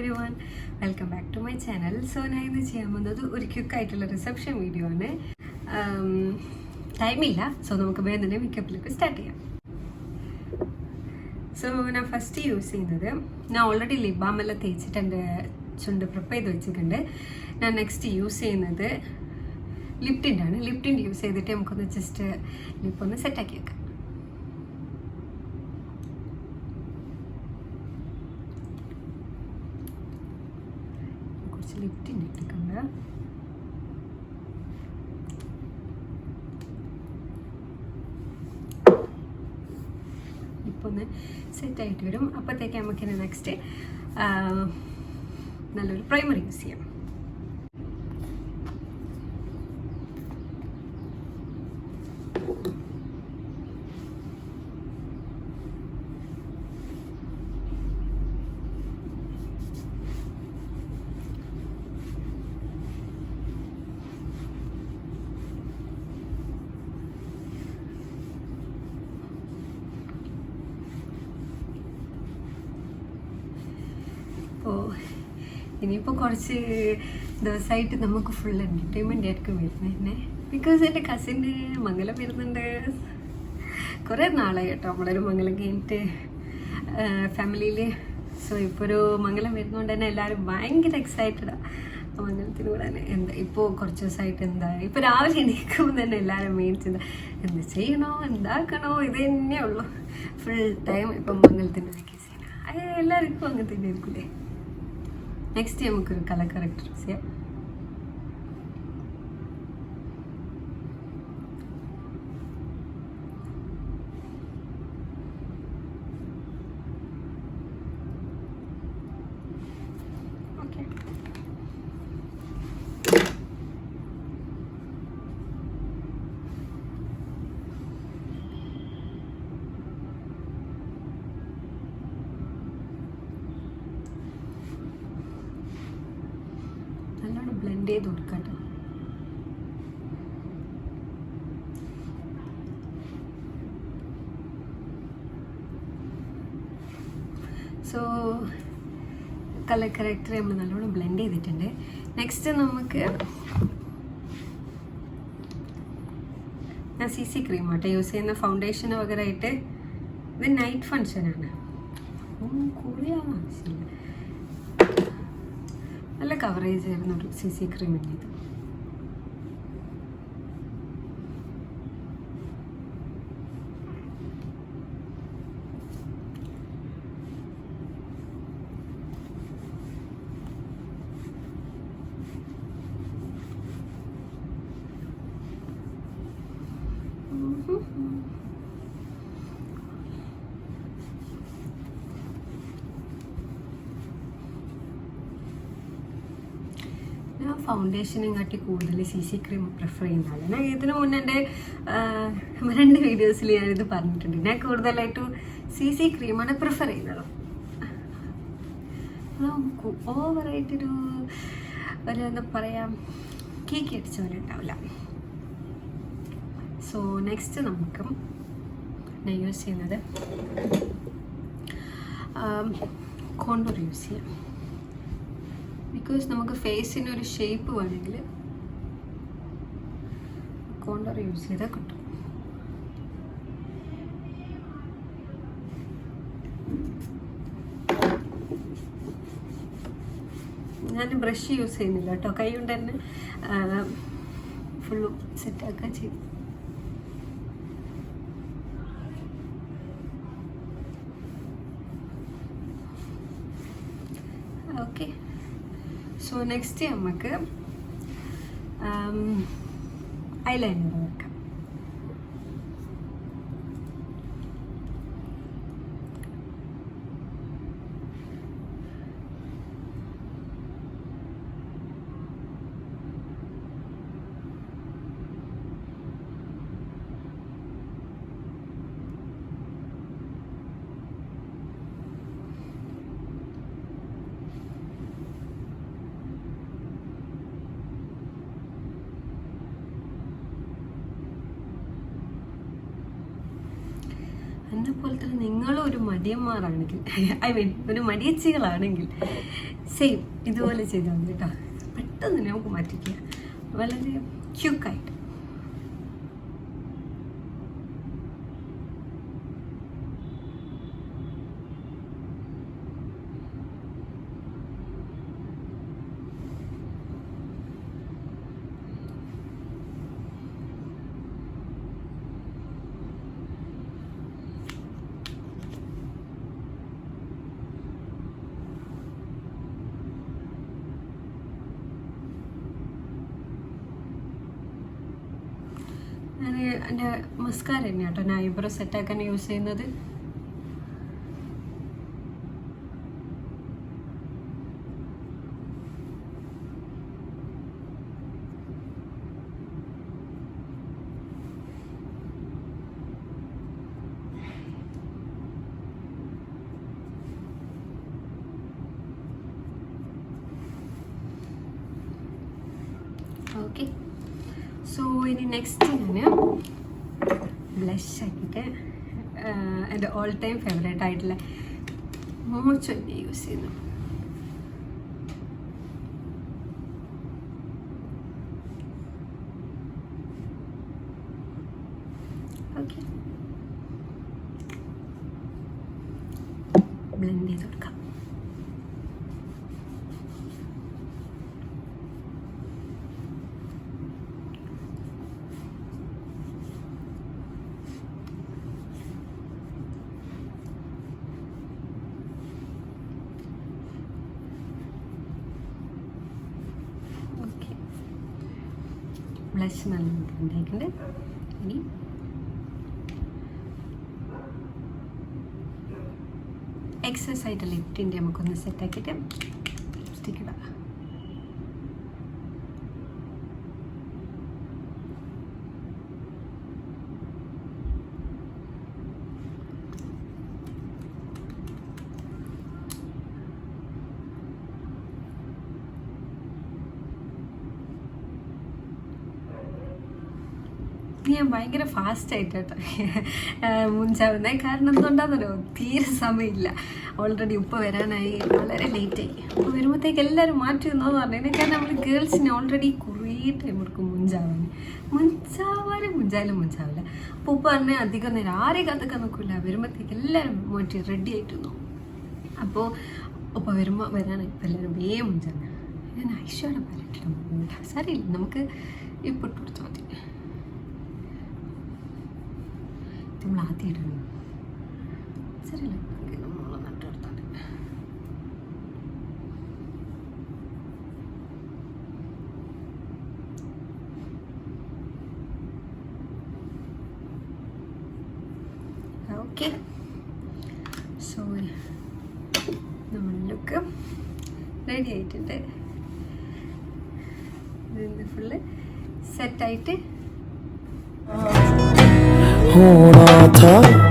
everyone, welcome back to my channel. So ഞാൻ ഇന്ന് ചെയ്യാൻ പോകുന്നത് ഒരു ക്വിക്കായിട്ടുള്ള റിസപ്ഷൻ വീഡിയോ ആണ്. ടൈമില്ല, സോ നമുക്ക് വേഗം തന്നെ മേക്കപ്പിലേക്ക് സ്റ്റാർട്ട് ചെയ്യാം. സോ ഞാൻ ഫസ്റ്റ് യൂസ് ചെയ്യുന്നത്, ഞാൻ ഓൾറെഡി ലിപ് ബാം എല്ലാം തേച്ചിട്ട് എൻ്റെ ചുണ്ട് പ്രിപ്പയർ ചെയ്ത് വെച്ചിട്ടുണ്ട്. ഞാൻ നെക്സ്റ്റ് യൂസ് ചെയ്യുന്നത് ലിപ് ടിൻ്റ് ആണ്. ലിപ് ടിൻ്റ് യൂസ് ചെയ്തിട്ട് നമുക്കൊന്ന് ജസ്റ്റ് ലിപ്പ് ഒന്ന് സെറ്റാക്കി വെക്കാം. ലിപ് ടിൻ്റ് ഇട്ടിട്ടുണ്ട്. ഇപ്പോൾ ഒന്ന് സെറ്റായിട്ട് വരും. അപ്പോഴത്തേക്ക് നമുക്കിനി നെക്സ്റ്റ് നല്ലൊരു പ്രൈമർ യൂസ് ചെയ്യാം. ഇനിയിപ്പോൾ കുറച്ച് ദിവസമായിട്ട് നമുക്ക് ഫുൾ എൻ്റർടൈൻമെൻ്റ് ആയിരിക്കും വരുന്നത് തന്നെ. ബിക്കോസ് എൻ്റെ കസിൻ്റെ മംഗലം വരുന്നുണ്ട്. കുറേ നാളായി കേട്ടോ നമ്മളൊരു മംഗലം കഴിഞ്ഞിട്ട് ഫാമിലിയിൽ. സോ ഇപ്പോൾ ഒരു മംഗലം വരുന്നതുകൊണ്ട് തന്നെ എല്ലാവരും ഭയങ്കര എക്സൈറ്റഡാണ് മംഗലത്തിന് കൂടാൻ. എന്താ ഇപ്പോൾ കുറച്ച് ദിവസമായിട്ട് ഇപ്പോൾ രാവിലെ എണീക്കുമ്പോൾ തന്നെ എല്ലാവരും മേടിച്ചത് എന്ത് ചെയ്യണോ എന്താക്കണോ ഇത് തന്നെയുള്ളൂ ഫുൾ ടൈം. ഇപ്പം മംഗലത്തിൻ്റെ വെക്കേഷൻ എല്ലാവർക്കും അങ്ങനെ തന്നെ ആയിരിക്കില്ലേ. നെക്സ്റ്റ് നമുക്കൊരു കളർ കറക്റ്റ് യൂസ് ചെയ്യാം. ഓക്കെ, നല്ലോണം ബ്ലെൻഡ് ചെയ്ത് കൊടുക്കട്ടോ. സോ കളർ കറക്റ്റർ നമ്മൾ നല്ലോണം ബ്ലെൻഡ് ചെയ്തിട്ടുണ്ട്. നെക്സ്റ്റ് നമുക്ക് ഞാൻ CC ക്രീം ആട്ടോ യൂസ് ചെയ്യുന്ന. ഫൗണ്ടേഷന് പകരമായിട്ട് ഇത് നൈറ്റ് ഫങ്ഷനാണ്. കൂടിയാണ് ആവശ്യമില്ല. നല്ല കവറേജ് ആയിരുന്നു ഒരു CC ക്രീമിൻ്റെ ഇത്. ഞാൻ ഫൗണ്ടേഷനും കാട്ടി കൂടുതൽ CC ക്രീം പ്രിഫർ ചെയ്യുന്നതാണ്. ഞാൻ ഇതിനു മുന്നേ എൻ്റെ 2 വീഡിയോസിൽ ഞാനിത് പറഞ്ഞിട്ടുണ്ട്. ഞാൻ കൂടുതലായിട്ടും CC ക്രീമാണ് പ്രിഫർ ചെയ്യുന്നത്. നമുക്ക് ഓവറായിട്ടൊരു എന്താ പറയുക കേക്ക് അടിച്ച പോലെ ഉണ്ടാവില്ല. സോ നെക്സ്റ്റ് നമുക്ക് ഞാൻ യൂസ് ചെയ്യുന്നത് കോണ്ടൂർ യൂസ് ചെയ്യാം. ബിക്കോസ് നമുക്ക് ഫേസിനൊരു ഷേപ്പ് വേണമെങ്കിൽ കോണ്ടൂർ യൂസ് ചെയ്താൽ കിട്ടും. ഞാൻ ബ്രഷ് യൂസ് ചെയ്യുന്നില്ല കേട്ടോ, കൈ കൊണ്ട് തന്നെ ഫുള്ളും സെറ്റാക്കാൻ ചെയ്യും. ഓക്കെ, സോ നെക്സ്റ്റ് നമുക്ക് ഐലൈനർ വെക്കാം. എന്നെ പോലെ തന്നെ നിങ്ങളും ഒരു മടിയന്മാരാണെങ്കിൽ, ഐ മീൻ ഒരു മടിയച്ചികളാണെങ്കിൽ സെയിം ഇതുപോലെ ചെയ്താൽ മതി കേട്ടോ. പെട്ടെന്ന് നമുക്ക് മാറ്റിക്കുക, വളരെ ക്യൂക്കായിട്ട്. ഞാൻ എൻ്റെ മസ്കാര തന്നെയാണ് കേട്ടോ ഞാൻ ഐബ്രോ സെറ്റാക്കാൻ യൂസ് ചെയ്യുന്നത്. ഓക്കെ, സോ ഇനി നെക്സ്റ്റ് ഞാൻ ബ്ലഷ് ആക്കിയിട്ട് എൻ്റെ ഓൾ ടൈം ഫേവറേറ്റ് ആയിട്ടുള്ള മോച്ചോ യൂസ് ചെയ്യുന്നു. ഓക്കെ, ബ്ലെൻഡ് ചെയ്ത് കൊടുക്കാം. ബ്ലഷ് നല്ല ഉണ്ടായിട്ടുണ്ട്. ഇനി എക്സസ് ആയിട്ട് ലിപ്റ്റിൻ്റെ നമുക്കൊന്ന് സെറ്റാക്കിയിട്ട് ലിപ്സ്റ്റിക്ക് ഇടാം. ഞാൻ ഭയങ്കര ഫാസ്റ്റായിട്ട് കേട്ടോ മുൻചാവുന്നത്. കാരണം എന്തുകൊണ്ടാണെന്നല്ലോ, തീരെ സമയമില്ല. ഓൾറെഡി ഉപ്പ വരാനായി, വളരെ ലേറ്റായി. ഉപ്പ വരുമ്പോഴത്തേക്ക് എല്ലാവരും മാറ്റി വന്നോന്ന് പറഞ്ഞു. കാരണം നമ്മൾ ഗേൾസിന് ഓൾറെഡി കുറേ ടൈം എടുക്കും മുഞ്ചാലും മുഞ്ചാവില്ല. അപ്പോൾ ഉപ്പ പറഞ്ഞാൽ അധികം നേരം ആരെയും കാത്തൊക്കെ നോക്കില്ല. വരുമ്പോഴത്തേക്ക് എല്ലാവരും മാറ്റി റെഡി ആയിട്ട് വന്നു. അപ്പോൾ ഉപ്പ വരാനായി ഇപ്പം എല്ലാവരും വേഗം മുഞ്ചാണ്. ഞാൻ ഐശ്വര്യ പാലിട്ടിട്ട് സാരിയില്ല, നമുക്ക് ഇപ്പോൾ ഇട്ട് കൊടുത്താൽ മതി. നമ്മൾ ആദ്യം ഇടണം, ശരിയല്ല, നമ്മൾ നട്ടെടുത്താൽ. ഓക്കെ, സോ നമ്മൾ ലുക്ക് റെഡി ആയിട്ടുണ്ട്. ഇത് ഫുള്ള് സെറ്റായിട്ട് होना था